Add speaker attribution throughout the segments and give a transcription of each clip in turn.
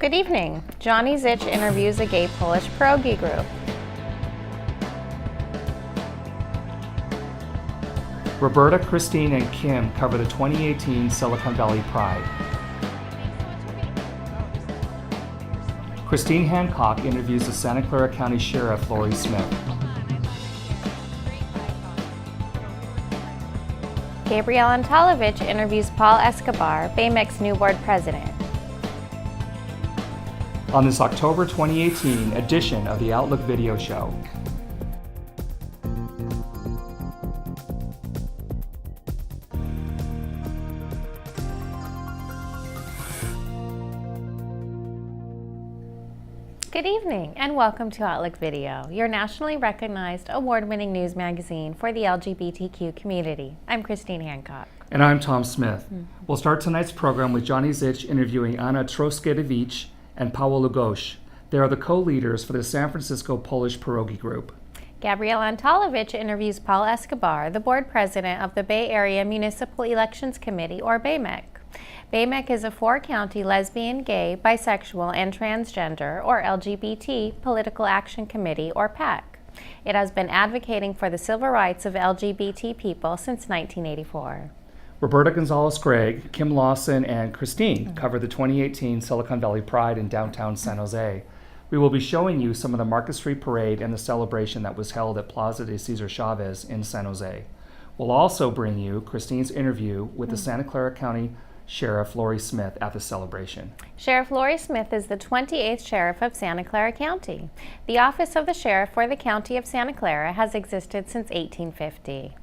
Speaker 1: Good evening. Johnny Zich interviews a gay Polish pierogi group.
Speaker 2: Roberta, Christine, and Kim cover the 2018 Silicon Valley Pride. Christine Hancock interviews the Santa Clara County Sheriff, Laurie Smith.
Speaker 1: Gabrielle Antalovich interviews Paul Escobar, BAYMEC's new board president.
Speaker 2: On this October 2018 edition of the Outlook Video Show.
Speaker 1: Good evening and welcome to Outlook Video, your nationally recognized award-winning news magazine for the LGBTQ community. I'm Christine Hancock.
Speaker 2: And I'm Tom Smith. We'll start tonight's program with Johnny Zich interviewing Anna Troskiewicz and Paweł Lugosz. They are the co-leaders for the San Francisco Polish Pierogi Group.
Speaker 1: Gabrielle Antalovich interviews Paul Escobar, the board president of the Bay Area Municipal Elections Committee, or BAYMEC. BAYMEC is a four-county lesbian, gay, bisexual, and transgender, or LGBT, political action committee, or PAC. It has been advocating for the civil rights of LGBT people since 1984.
Speaker 2: Roberta Gonzalez-Gregg, Kim Lawson, and Christine cover the 2018 Silicon Valley Pride in downtown San Jose. We will be showing you some of the Market Street Parade and the celebration that was held at Plaza de Cesar Chavez in San Jose. We'll also bring you Christine's interview with the Santa Clara County Sheriff, Laurie Smith, at the celebration.
Speaker 1: Sheriff Laurie Smith is the 28th Sheriff of Santa Clara County. The office of the Sheriff for the County of Santa Clara has existed since 1850.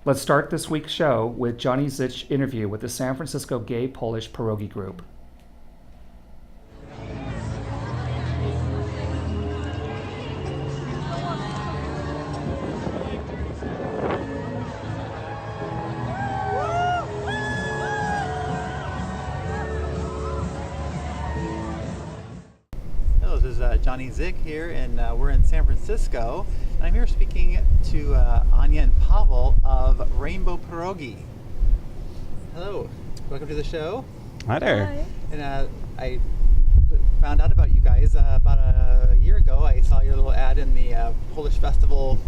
Speaker 2: Let's start this week's show with Johnny Zich interview with the San Francisco Gay Polish Pierogi Group.
Speaker 3: Hello, this is Johnny Zich here, and we're in San Francisco. And I'm here speaking to Anya and Paweł of Rainbow Pierogi. Hello, welcome to the show.
Speaker 4: Hi there.
Speaker 5: Hi.
Speaker 3: And I found out about you guys about a year ago. I saw your little ad in the Polish Festival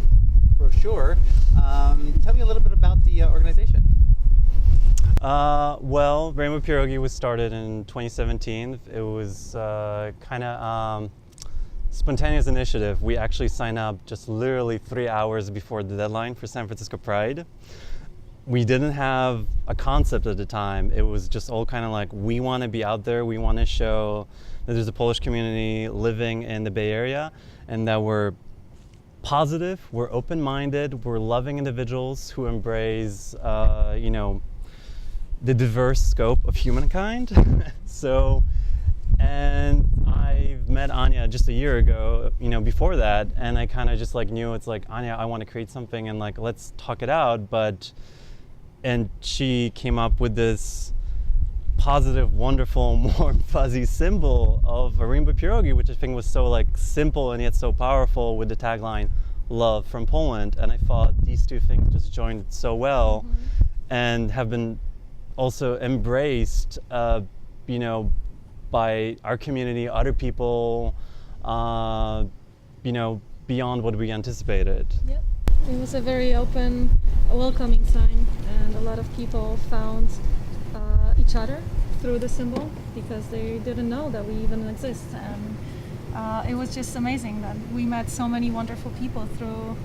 Speaker 3: brochure. Tell me a little bit about the organization.
Speaker 4: Well, Rainbow Pierogi was started in 2017. It was kind of spontaneous initiative. We actually signed up just literally 3 hours before the deadline for San Francisco Pride. We didn't have a concept at the time. It was just all kind of like, we want to be out there. We want to show that there's a Polish community living in the Bay Area and that we're positive, we're open-minded, we're loving individuals who embrace, the diverse scope of humankind. And I've met Anya just a year ago, before that, and I kind of just knew it's like, Anya, I want to create something and let's talk it out. And she came up with this positive, wonderful, warm, fuzzy symbol of a rainbow pierogi, which I think was so simple and yet so powerful, with the tagline, "Love from Poland." And I thought these two things just joined so well, and have been also embraced, by our community, other people, beyond what we anticipated.
Speaker 5: Yep. It was a very open, welcoming sign, and a lot of people found each other through the symbol because they didn't know that we even exist. And it was just amazing that we met so many wonderful people through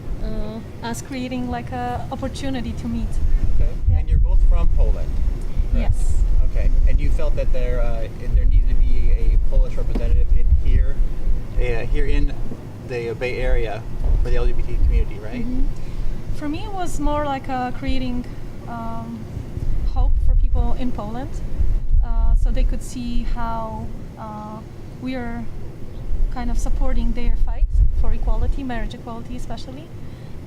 Speaker 5: us creating a opportunity to meet.
Speaker 3: Okay.
Speaker 5: Yeah.
Speaker 3: And you're both from Poland. Correct?
Speaker 5: Yes.
Speaker 3: Okay. And you felt that there needed to be a Polish representative here in the Bay Area for the LGBT community, right?
Speaker 5: Mm-hmm. For me, it was more creating hope for people in Poland, so they could see how we are kind of supporting their fight for equality, marriage equality especially,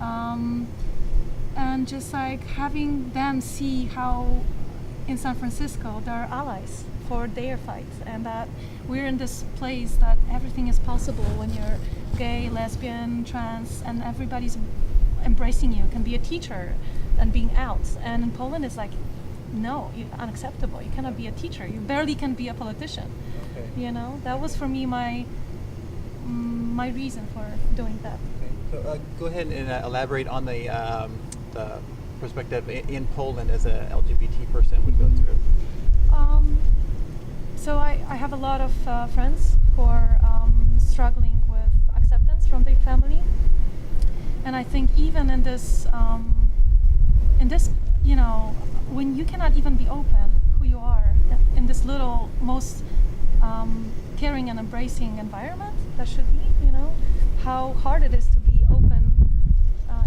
Speaker 5: and just having them see how in San Francisco there are allies for their fight, and that we're in this place that everything is possible when you're gay, lesbian, trans, and everybody's embracing you. Can be a teacher and being out. And in Poland it's no, unacceptable. You cannot be a teacher. You barely can be a politician.
Speaker 3: Okay.
Speaker 5: You know, that was for me my reason for doing that.
Speaker 3: Okay. So go ahead and elaborate on the perspective in Poland as a LGBT person would go through.
Speaker 5: So I have a lot of friends who are struggling with acceptance from their family, and I think even in this, you know, when you cannot even be open who you are in this little most caring and embracing environment that should be, you know, how hard it is to be open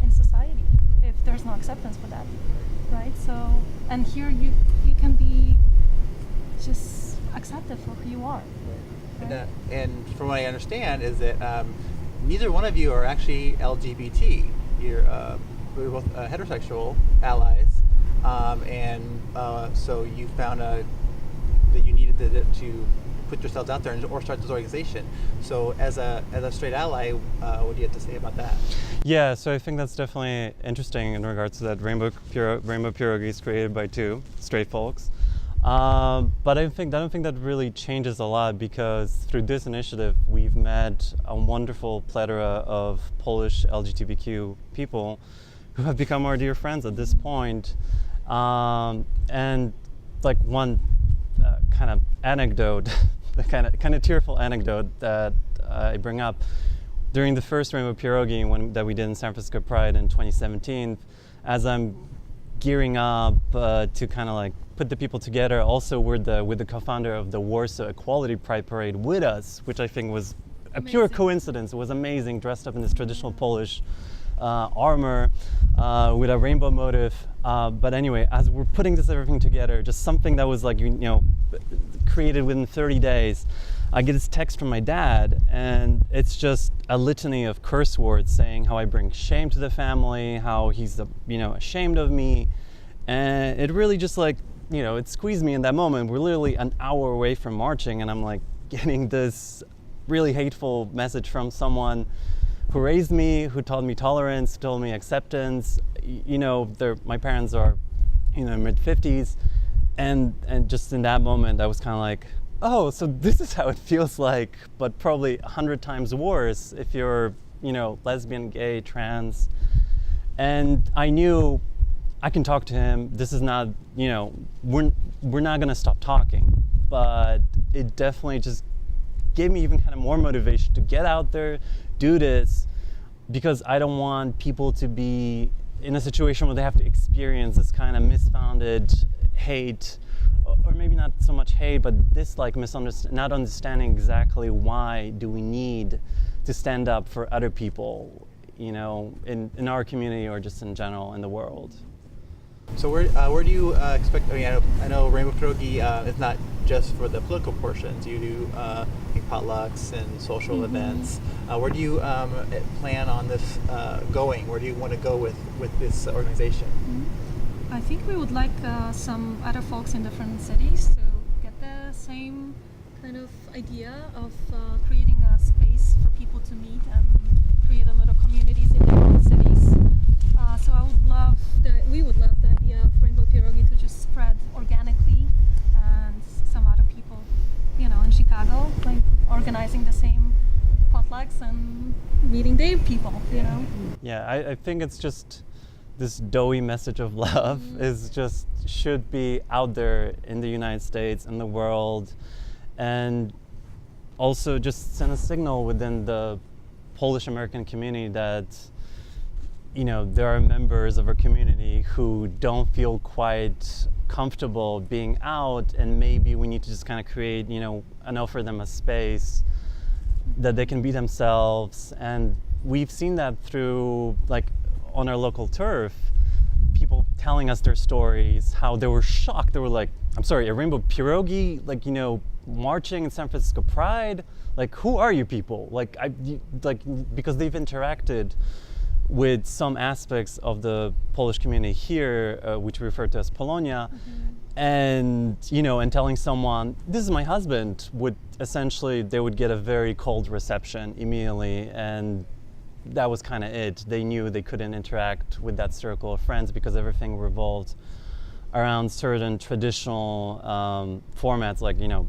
Speaker 5: in society if there's no acceptance for that, right? So, and here you can be just accepted for who you are. Right?
Speaker 3: And from what I understand is that neither one of you are actually LGBT. We're both heterosexual allies, and so you found that you needed to put yourselves out there or start this organization. So as a straight ally, what do you have to say about that?
Speaker 4: Yeah, so I think that's definitely interesting in regards to that Rainbow Pierogi is created by two straight folks. But I don't think that really changes a lot, because through this initiative we've met a wonderful plethora of Polish LGBTQ people who have become our dear friends at this point. And like one kind of anecdote, the kind of tearful anecdote that I bring up during the first Rainbow Pierogi that we did in San Francisco Pride in 2017, as I'm gearing up to kind of like put the people together, also with the co-founder of the Warsaw Equality Pride Parade with us, which I think was a pure coincidence. It was amazing, dressed up in this traditional Polish armor with a rainbow motif. But anyway, as we're putting everything together, just something that was like, you know, created within 30 days, I get this text from my dad, and it's just a litany of curse words saying how I bring shame to the family, how he's, you know, ashamed of me. And it really just like, you know, it squeezed me in that moment. We're literally an hour away from marching, and I'm like getting this really hateful message from someone who raised me, who taught me tolerance, told me acceptance. You know, my parents are, you know, mid-50s, and just in that moment, I was kind of like, oh, so this is how it feels like, but probably 100 times worse if you're, you know, lesbian, gay, trans. And I knew I can talk to him. This is not, you know, we're not gonna stop talking, but it definitely just gave me even kind of more motivation to get out there, do this, because I don't want people to be in a situation where they have to experience this kind of misfounded hate, or maybe not so much hate, but dislike, not understanding exactly why do we need to stand up for other people, you know, in our community or just in general in the world.
Speaker 3: So where do you expect? I mean, I know Rainbow Pierogi is not just for the political portions. You do potlucks and social events. Where do you plan on this going? Where do you want to go with this organization?
Speaker 5: I think we would like some other folks in different cities to get the same kind of idea of creating a space for people to meet and create a little communities in their own cities. So we would love the idea of Rainbow Pierogi to just spread organically, and some other people, you know, in Chicago, like organizing the same potlucks and meeting their people, you know.
Speaker 4: Yeah, I think it's just this doughy message of love should be out there in the United States and the world, and also just send a signal within the Polish American community that, you know, there are members of our community who don't feel quite comfortable being out, and maybe we need to just kind of create, you know, and offer them a space that they can be themselves. And we've seen that through, like, on our local turf, people telling us their stories, how they were shocked. They were like, I'm sorry, a Rainbow Pierogi, like, you know, marching in San Francisco Pride? Like, who are you people? Like, because they've interacted with some aspects of the Polish community here, which we refer to as Polonia, and, you know, and telling someone, this is my husband, they would get a very cold reception immediately, and that was kind of it. They knew they couldn't interact with that circle of friends because everything revolved around certain traditional formats, like, you know,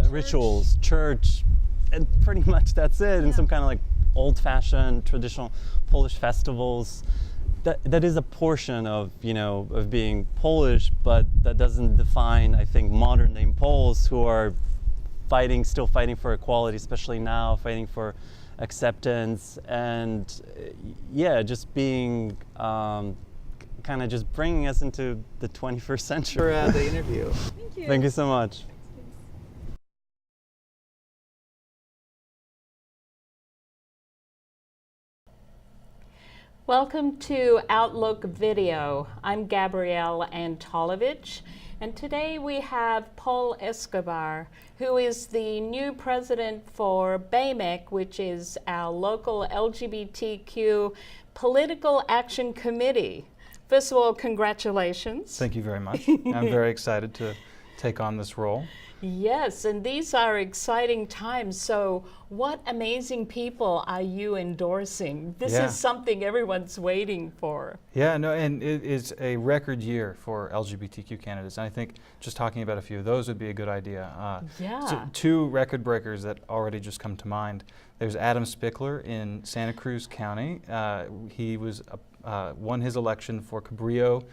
Speaker 4: rituals, church, and pretty much that's it. And some kind of like old-fashioned traditional Polish festivals. That is a portion of, you know, of being Polish, but that doesn't define, I think, modern day Poles who are still fighting for equality, especially now, fighting for acceptance, and yeah, just being kind of just bringing us into the 21st century.
Speaker 3: For the interview.
Speaker 5: Thank you.
Speaker 4: Thank you so much.
Speaker 6: Welcome to Outlook Video. I'm Gabrielle Antolovich, and today we have Paul Escobar, who is the new president for BAYMEC, which is our local LGBTQ Political Action Committee. First of all, congratulations.
Speaker 7: Thank you very much. I'm very excited to take on this role.
Speaker 6: Yes, and these are exciting times. So what amazing people are you endorsing? This
Speaker 7: Yeah.
Speaker 6: is something everyone's waiting for.
Speaker 7: Yeah, no, and it is a record year for LGBTQ candidates. And I think just talking about a few of those would be a good idea. So two record breakers that already just come to mind. There's Adam Spickler in Santa Cruz County. He was won his election for Cabrillo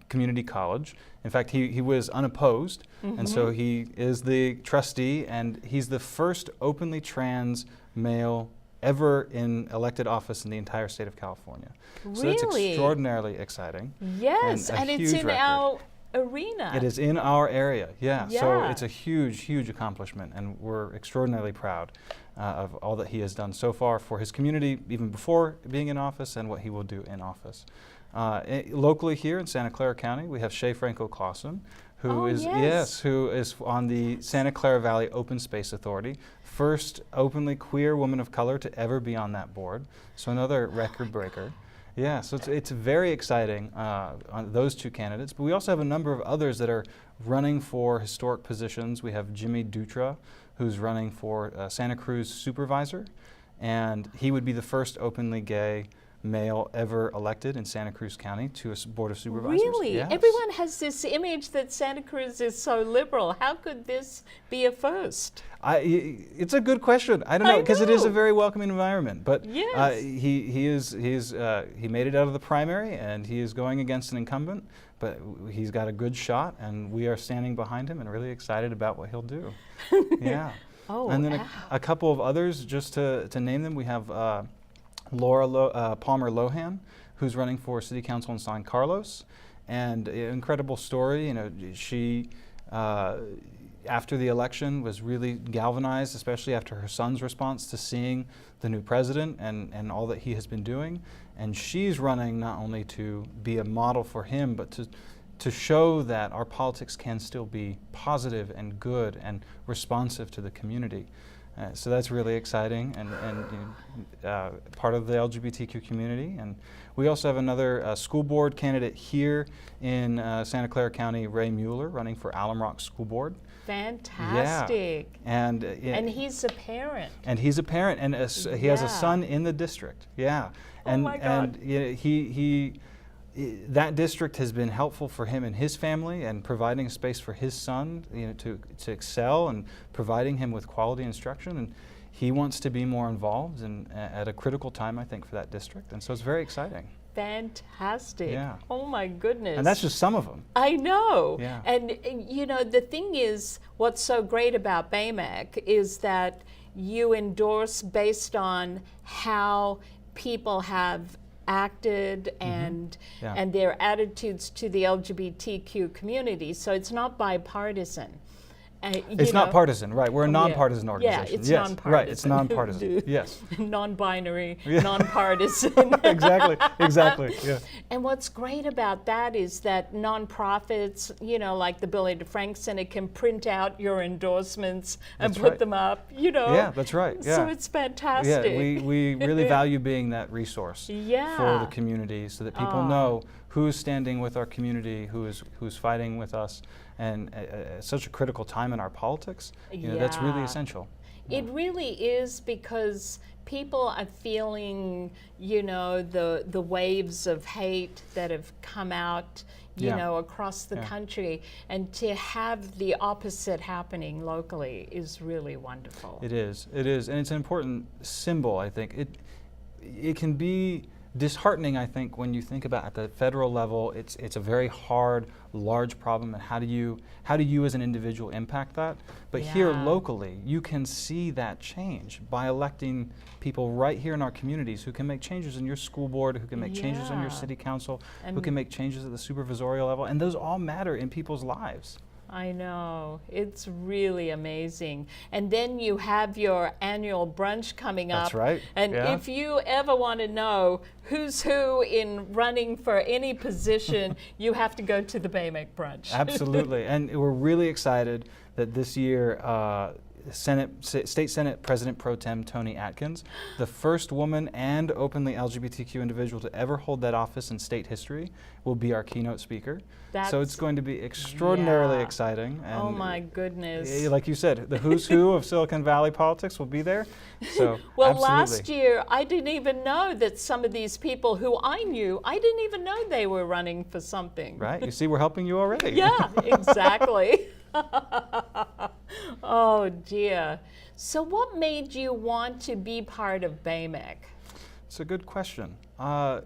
Speaker 7: Community College. In fact, he was unopposed, and so he is the trustee, and he's the first openly trans male ever in elected office in the entire state of California. So that's
Speaker 6: Really?
Speaker 7: extraordinarily exciting.
Speaker 6: Yes,
Speaker 7: a
Speaker 6: and it's
Speaker 7: huge
Speaker 6: in
Speaker 7: record.
Speaker 6: our arena.
Speaker 7: It is in our area, yeah. So
Speaker 6: Yeah.
Speaker 7: it's a huge, huge accomplishment, and we're extraordinarily proud of all that he has done so far for his community, even before being in office, and what he will do in office. Locally here in Santa Clara County, we have Shay Franco Clausen, who who is on the Santa Clara Valley Open Space Authority, first openly queer woman of color to ever be on that board. So another record breaker. Yeah, so it's very exciting on those two candidates. But we also have a number of others that are running for historic positions. We have Jimmy Dutra, who's running for Santa Cruz supervisor, and he would be the first openly gay male ever elected in Santa Cruz County to a board of supervisors.
Speaker 6: Really?
Speaker 7: Yes.
Speaker 6: Everyone has this image that Santa Cruz is so liberal. How could this be a first?
Speaker 7: It's a good question. I don't know, because it is a
Speaker 6: know.
Speaker 7: very welcoming environment. But
Speaker 6: Yes.
Speaker 7: he made it out of the primary, and he is going against an incumbent. But he's got a good shot, and we are standing behind him and really excited about what he'll do. Yeah.
Speaker 6: Oh,
Speaker 7: And then a couple of others, just to name them, we have Laura Palmer Lohan, who's running for City Council in San Carlos, and incredible story. You know, she after the election was really galvanized, especially after her son's response to seeing the new president and all that he has been doing. And she's running not only to be a model for him, but to show that our politics can still be positive and good and responsive to the community. So that's really exciting and part of the LGBTQ community. And we also have another school board candidate here in Santa Clara County, Ray Mueller, running for Alum Rock School Board.
Speaker 6: Fantastic.
Speaker 7: Yeah.
Speaker 6: And he's a parent.
Speaker 7: And he's a parent, and he has a son in the district. Yeah. And,
Speaker 6: my God.
Speaker 7: And that district has been helpful for him and his family, and providing a space for his son, to excel, and providing him with quality instruction. And he wants to be more involved, and at a critical time, I think, for that district. And so it's very exciting.
Speaker 6: Fantastic.
Speaker 7: Yeah.
Speaker 6: Oh my goodness.
Speaker 7: And that's just some of them.
Speaker 6: I know.
Speaker 7: Yeah.
Speaker 6: And the thing is, what's so great about BAYMEC is that you endorse based on how people have acted and
Speaker 7: Yeah.
Speaker 6: and their attitudes to the LGBTQ community. So it's not bipartisan.
Speaker 7: It's not partisan, right? We're a nonpartisan organization.
Speaker 6: Yeah, it's
Speaker 7: yes.
Speaker 6: nonpartisan.
Speaker 7: Right, it's nonpartisan. Yes.
Speaker 6: Non-binary,
Speaker 7: Yeah.
Speaker 6: nonpartisan.
Speaker 7: Exactly. Yeah.
Speaker 6: And what's great about that is that nonprofits, like the Billy DeFrank Center, can print out your endorsements and
Speaker 7: That's
Speaker 6: put
Speaker 7: right.
Speaker 6: them up,
Speaker 7: Yeah, that's right. Yeah.
Speaker 6: So it's fantastic.
Speaker 7: Yeah, we really value being that resource for
Speaker 6: Yeah.
Speaker 7: the community, so that people know who's standing with our community, who's fighting with us, and at such a critical time in our politics, that's really
Speaker 6: Yeah.
Speaker 7: essential.
Speaker 6: It really is, because people are feeling, the waves of hate that have come out, across the country, and to have the opposite happening locally is really wonderful.
Speaker 7: It is, and it's an important symbol, I think. It can be disheartening, I think, when you think about at the federal level, it's a very hard, large problem, and how do you as an individual impact that? But here locally, you can see that change by electing people right here in our communities who can make changes in your school board, who can make changes on your city council, who can make changes at the supervisorial level, and those all matter in people's lives.
Speaker 6: I know, it's really amazing. And then you have your annual brunch coming up.
Speaker 7: That's right.
Speaker 6: And
Speaker 7: yeah.
Speaker 6: if you ever want to know who's who in running for any position, you have to go to the BAYMEC brunch.
Speaker 7: Absolutely, and we're really excited that this year State Senate President Pro Tem Toni Atkins, the first woman and openly LGBTQ individual to ever hold that office in state history, will be our keynote speaker. So it's going to be extraordinarily exciting. And
Speaker 6: oh my goodness.
Speaker 7: like you said, the who's who of Silicon Valley politics will be there. So
Speaker 6: well,
Speaker 7: absolutely.
Speaker 6: Last year I didn't even know that some of these people who I knew, I didn't even know they were running for something.
Speaker 7: Right, you see, we're helping you already.
Speaker 6: Yeah, exactly. Oh dear. So what made you want to be part of BAYMEC?
Speaker 7: It's a good question. I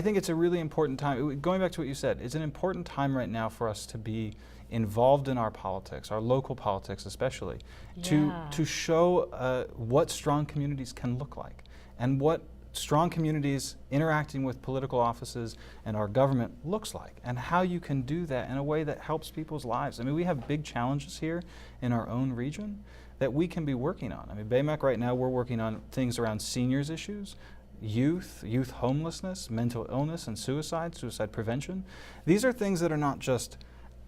Speaker 7: think it's a really important time. Going back to what you said, it's an important time right now for us to be involved in our politics, our local politics especially, to show what strong communities can look like and what strong communities interacting with political offices and our government looks like, and how you can do that in a way that helps people's lives. I mean, we have big challenges here in our own region that we can be working on. I mean, BAYMEC right now, we're working on things around seniors issues, youth homelessness, mental illness and suicide prevention. These are things that are not just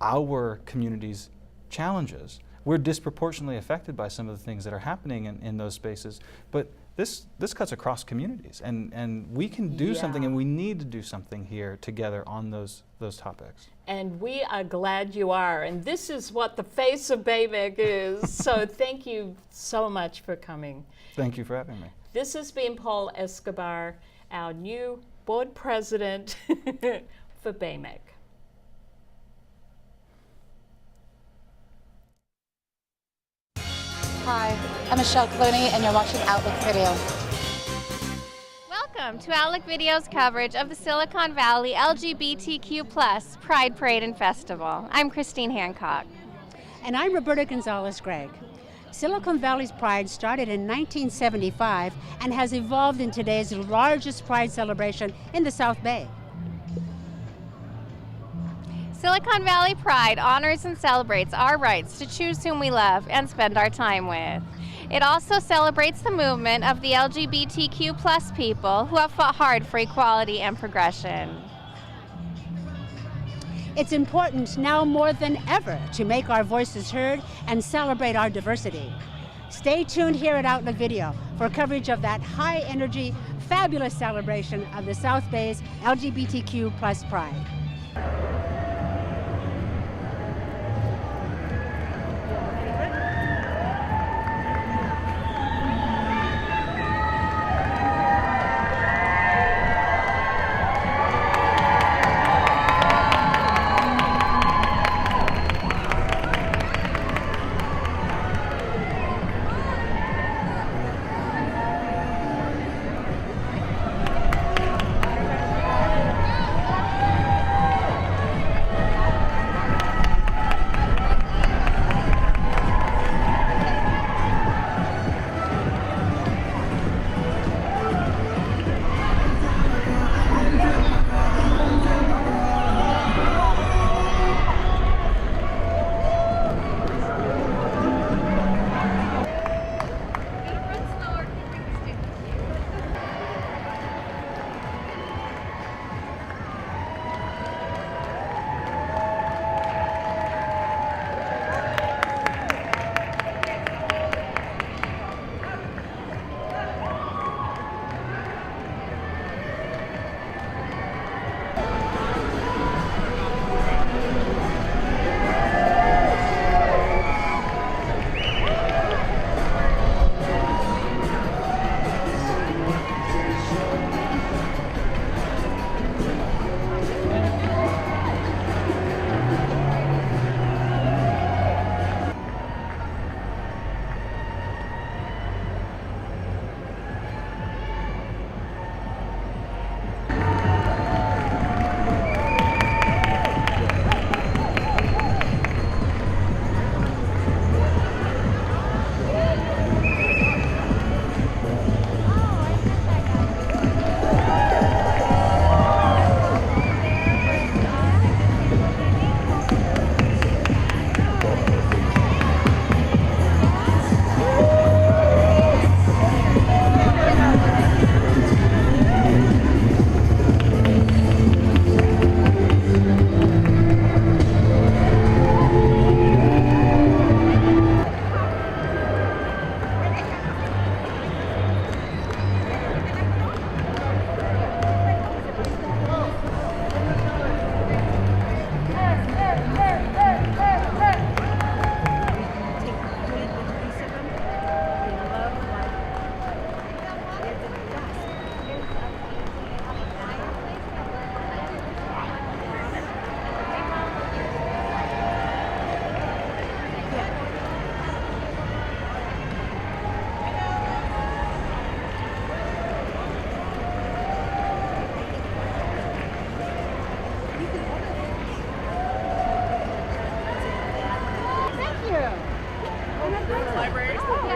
Speaker 7: our community's challenges. We're disproportionately affected by some of the things that are happening in those spaces, but this cuts across communities, and we can do something, and we need to do something here together on those topics.
Speaker 6: And we are glad you are, and this is what the face of BAYMEC is. So thank you so much for coming.
Speaker 7: Thank you for having me.
Speaker 6: This has been Paul Escobar, our new board president for BAYMEC.
Speaker 8: Hi, I'm Michelle Clooney, and you're watching Outlook Video.
Speaker 1: Welcome to Outlook Video's coverage of the Silicon Valley LGBTQ+ Pride Parade and Festival. I'm Christine Hancock.
Speaker 9: And I'm Roberta Gonzalez-Gregg. Silicon Valley's Pride started in 1975 and has evolved in today's largest Pride celebration in the South Bay.
Speaker 1: Silicon Valley Pride honors and celebrates our rights to choose whom we love and spend our time with. It also celebrates the movement of the LGBTQ+ people who have fought hard for equality and progression.
Speaker 9: It's important now more than ever to make our voices heard and celebrate our diversity. Stay tuned here at Outlook Video for coverage of that high-energy, fabulous celebration of the South Bay's LGBTQ+ Pride.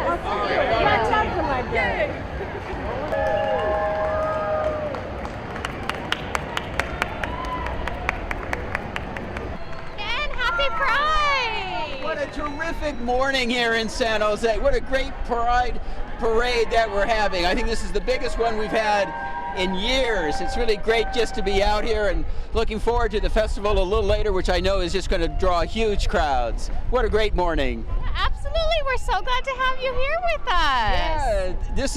Speaker 9: I love the library.
Speaker 1: And happy Pride!
Speaker 10: What a terrific morning here in San Jose. What a great parade that we're having. I think this is the biggest one we've had in years. It's really great just to be out here, and looking forward to the festival a little later, which I know is just going to draw huge crowds. What a great morning.
Speaker 1: Absolutely, we're so glad to have you here with us.
Speaker 10: Yeah, this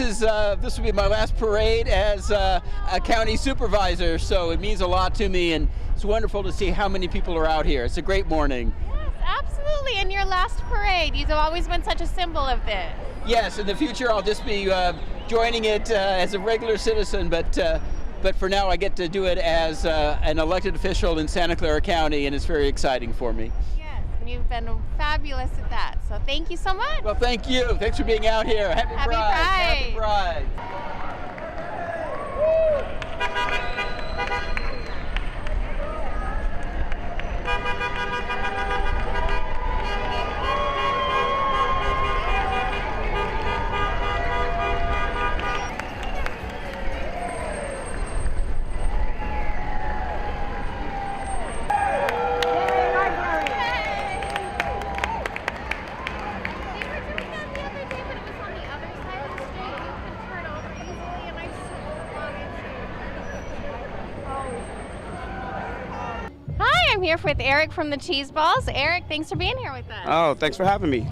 Speaker 10: will be my last parade as a county supervisor, so it means a lot to me, and it's wonderful to see how many people are out here. It's a great morning.
Speaker 1: Yes, absolutely. And your last parade, you've always been such a symbol of this.
Speaker 10: Yes, in the future I'll just be joining it as a regular citizen, but for now I get to do it as an elected official in Santa Clara County, and it's very exciting for me.
Speaker 1: Yes, and you've been fabulous at that. So thank you so much.
Speaker 10: Well, thank you. Thanks for being out here. Happy
Speaker 1: Happy
Speaker 10: Pride.
Speaker 1: Pride.
Speaker 10: Happy Pride.
Speaker 1: I'm here with Eric from the Cheese Balls. Eric, thanks for being here with us.
Speaker 11: Oh, thanks for having me.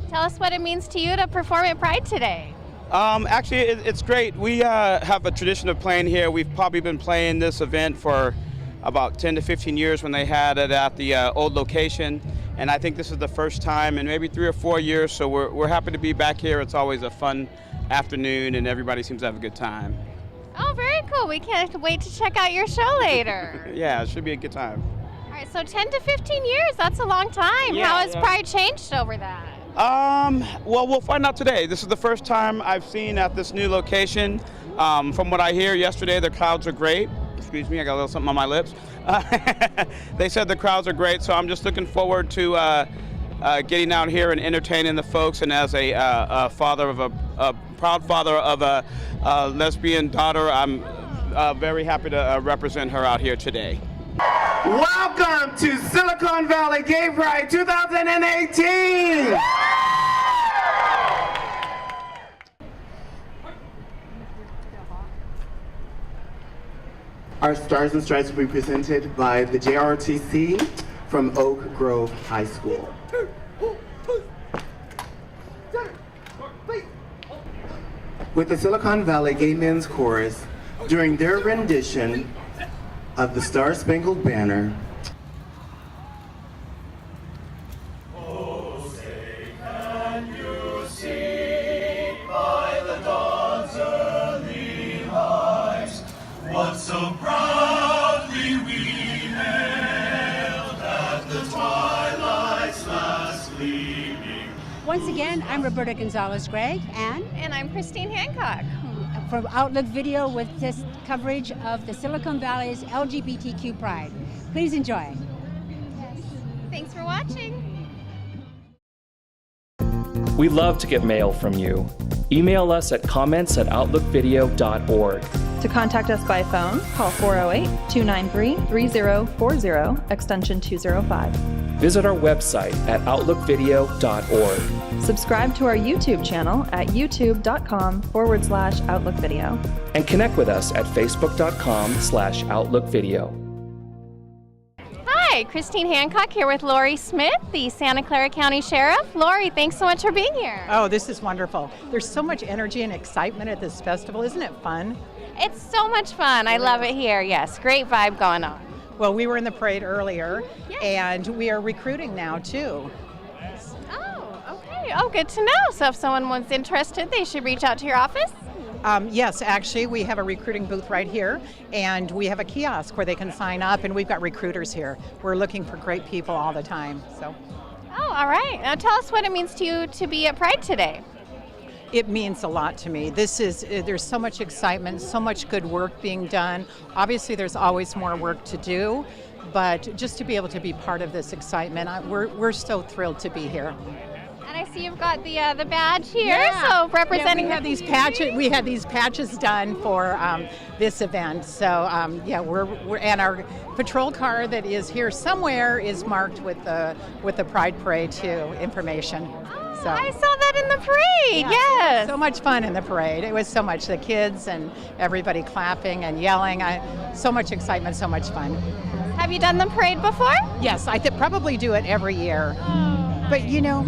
Speaker 1: Tell us what it means to you to perform at Pride today.
Speaker 11: Actually, it's great. We have a tradition of playing here. We've probably been playing this event for about 10 to 15 years when they had it at the old location. And I think this is the first time in maybe 3 or 4 years, so we're happy to be back here. It's always a fun afternoon, and everybody seems to have a good time.
Speaker 1: Oh, very cool. We can't wait to check out your show later.
Speaker 11: Yeah, it should be a good time.
Speaker 1: All right, so 10 to 15 years, that's a long time.
Speaker 11: Yeah,
Speaker 1: How has Pride changed over that?
Speaker 11: Well, we'll find out today. This is the first time I've seen at this new location. From what I hear yesterday, the crowds are great. Excuse me, I got a little something on my lips. They said the crowds are great, so I'm just looking forward to getting out here and entertaining the folks. And as a father of a proud father of a lesbian daughter, I'm very happy to represent her out here today.
Speaker 12: Welcome to Silicon Valley Gay Pride 2018! Our Stars and Stripes will be presented by the JROTC from Oak Grove High School. With the Silicon Valley Gay Men's Chorus during their rendition of the Star-Spangled Banner.
Speaker 13: Oh, say, can you see by the dawn's early light what so proudly we hailed at the twilight's last gleaming?
Speaker 9: Once again, I'm Roberta Gonzalez-Gregg,
Speaker 1: and I'm Christine Hancock.
Speaker 9: From Outlook Video with this coverage of the Silicon Valley's LGBTQ Pride. Please enjoy.
Speaker 1: Yes. Thanks for watching.
Speaker 2: We love to get mail from you. Email us at comments@outlookvideo.org.
Speaker 14: To contact us by phone, call 408-293-3040, extension 205.
Speaker 2: Visit our website at outlookvideo.org.
Speaker 14: Subscribe to our YouTube channel at youtube.com/OutlookVideo.
Speaker 2: And connect with us at facebook.com/OutlookVideo.
Speaker 1: Hi, Christine Hancock here with Laurie Smith, the Santa Clara County Sheriff. Laurie, thanks so much for being here.
Speaker 15: Oh, this is wonderful. There's so much energy and excitement at this festival. Isn't it fun?
Speaker 1: It's so much fun. I love it here. Yes, great vibe going on.
Speaker 15: Well, we were in the parade earlier, and we are recruiting now, too.
Speaker 1: Oh, okay. Oh, good to know. So if someone was interested, they should reach out to your office?
Speaker 15: Yes, actually, we have a recruiting booth right here, and we have a kiosk where they can sign up, and we've got recruiters here. We're looking for great people all the time. So.
Speaker 1: Oh, all right. Now tell us what it means to you to be at Pride today.
Speaker 15: It means a lot to me. There's so much excitement, so much good work being done. Obviously, there's always more work to do, but just to be able to be part of this excitement, we're so thrilled to be here.
Speaker 1: And And I see you've got the badge here,
Speaker 15: Yeah.
Speaker 1: so representing
Speaker 15: we had these patches. We had these patches done for this event. So we're and our patrol car that is here somewhere is marked with the Pride Parade too information. So
Speaker 1: I saw that in the parade.
Speaker 15: yeah,
Speaker 1: Yes.
Speaker 15: so much fun in the parade. It was so much the kids and everybody clapping and yelling. So much excitement, so much fun.
Speaker 1: Have you done the parade before?
Speaker 15: Yes, I could probably do it every year. But you know,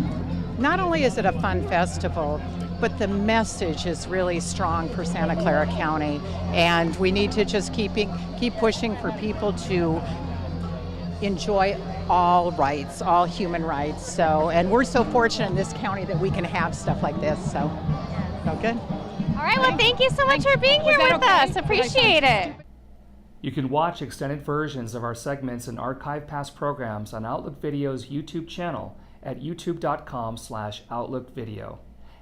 Speaker 15: not only is it a fun festival, but the message is really strong for Santa Clara County, and we need to just keep pushing for people to enjoy all rights, all human rights. So, and we're so fortunate in this county that we can have stuff like this. So good.
Speaker 1: All right, well, thank you so much for being here
Speaker 15: that
Speaker 1: with
Speaker 15: okay?
Speaker 1: us. Appreciate it.
Speaker 2: You can watch extended versions of our segments and archive past programs on Outlook Video's YouTube channel at youtube.com/OutlookVideo.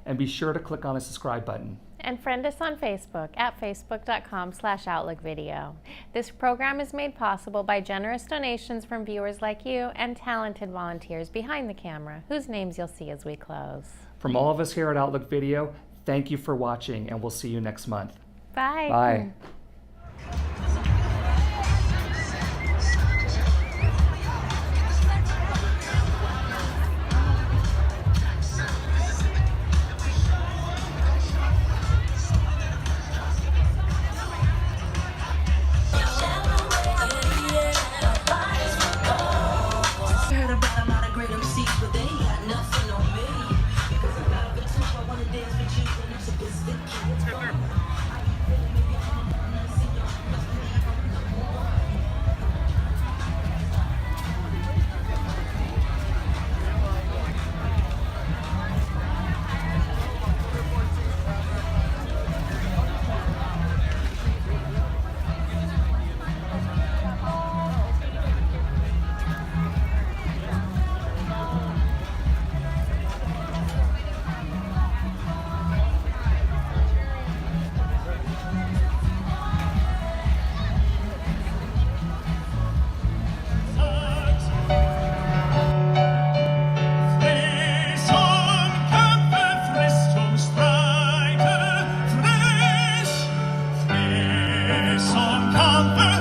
Speaker 2: And be sure to click on the subscribe button.
Speaker 1: And friend us on Facebook at facebook.com/OutlookVideo. This program is made possible by generous donations from viewers like you and talented volunteers behind the camera, whose names you'll see as we close.
Speaker 2: From all of us here at Outlook Video, thank you for watching, and we'll see you next month.
Speaker 1: Bye.
Speaker 2: Bye.
Speaker 13: Som kan